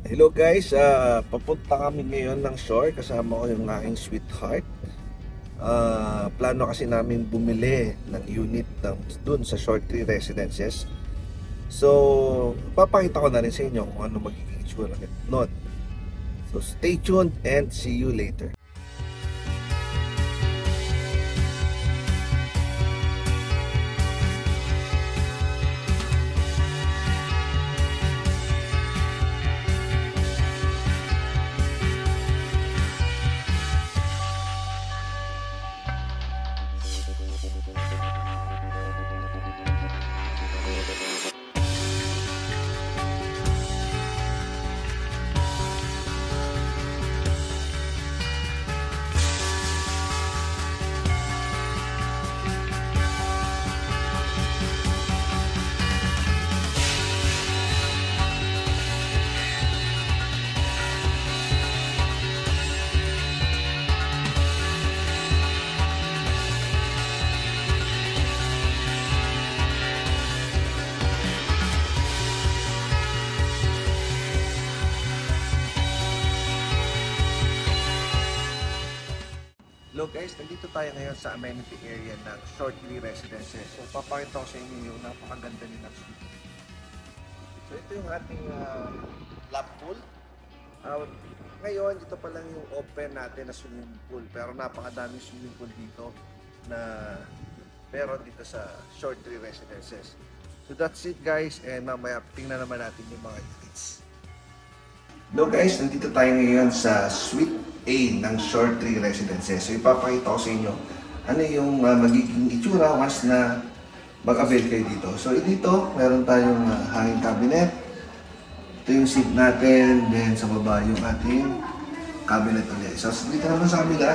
Hello guys, papunta kami ngayon ng shore kasama ko yung aking sweetheart. Plano kasi namin bumili ng unit dun sa Shore Tree Residences. So, papakita ko na rin sa inyo kung ano magiging itsura nun. So, stay tuned and see you later. Hello guys, nandito tayo ngayon sa amenity area ng Shore Tree Residences. So, papakita ko sa inyo yung napakaganda nilang suite. So, ito yung ating lap pool. Ngayon, ito pa lang yung open natin na swimming pool. Pero napakadaming swimming pool dito na meron dito sa Shore Tree Residences. So, that's it guys. And mamaya, tingnan naman natin yung mga units. Hello guys, nandito tayo ngayon sa Suite A ng Shore Tree Residences. So ipapakita ko sa inyo ano yung magiging itsura once na mag-avail kayo dito. So dito, meron tayong hanging cabinet. Ito yung seat natin, then sa baba yung ating cabinet ulit. So dito naman sa kabila,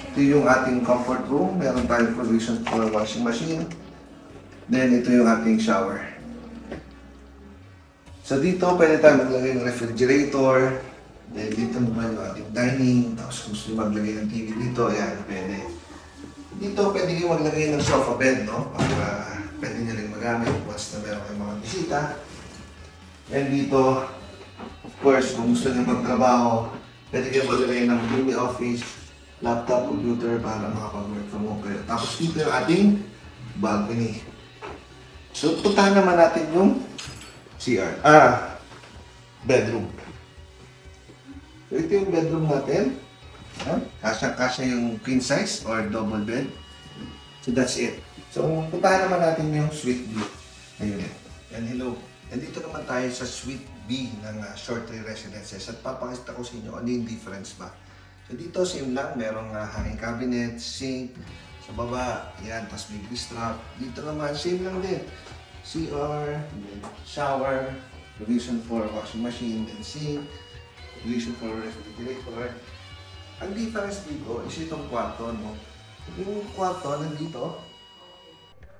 ito yung ating comfort room. Meron tayong provision for washing machine. Then ito yung ating shower. So dito, pwede tayo maglagay ng refrigerator. Then dito naman yung ating dining. Tapos kung gusto nyo maglagay ng TV dito, ayan, pwede. Dito, pwede kayo maglagay ng sofa bed, no? Para pwede nyo rin magamit once na meron kayong mga bisita. And dito, of course, kung gusto nyo magtrabaho, pwede kayo maglagay ng mini office, laptop, computer, para makapag-work from home kayo. Tapos dito yung ating balcony. So, puntahan naman natin yung CR. Bedroom. So, ito yung bedroom natin. Kasya yung queen size or double bed. So, that's it. So, puntahan naman natin yung suite B. Ayun. And hello. Nandito naman tayo sa suite B ng Shore Tree Residences. At papakita ko sa inyo ano yung difference ba. So, dito same lang. Merong hanging cabinet, sink. Sa baba, yan. Tapos may strap. Dito naman, same lang din. CR, shower, provision for washing machine, then sink, provision for refrigerator. Ang difference dito is itong kwarto, no? Yung kwarto nandito.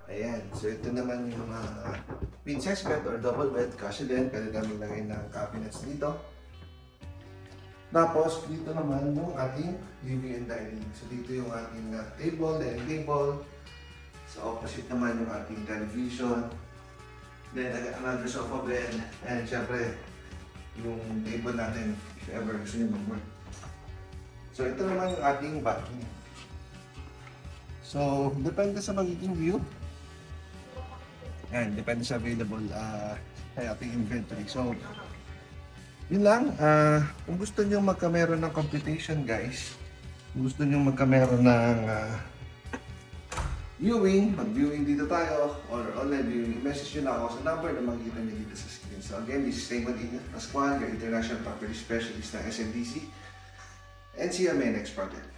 Ayan. So ito naman yung queen size bed or double bed. Kasi din, pwede namin lagay ng cabinets dito. Tapos dito naman yung ating living and dining. So dito yung ating table, dining table. Sa opposite naman yung ating television. Then another sofa bed, and syempre yung table natin if ever gusto nyo mag-work. So ito naman yung ating balcony. So depende sa magiging view. And depende sa available ay ating inventory. So yun lang, kung gusto nyo magkameron ng computation guys, kung gusto nyo magkameron ng viewing, mag-viewing dito tayo, or online viewing, message nyo na ako sa number na makikita nyo dito sa screen. So again, this is Raymond Pascual, your International Property Specialist ng SMDC, and see you on my next project.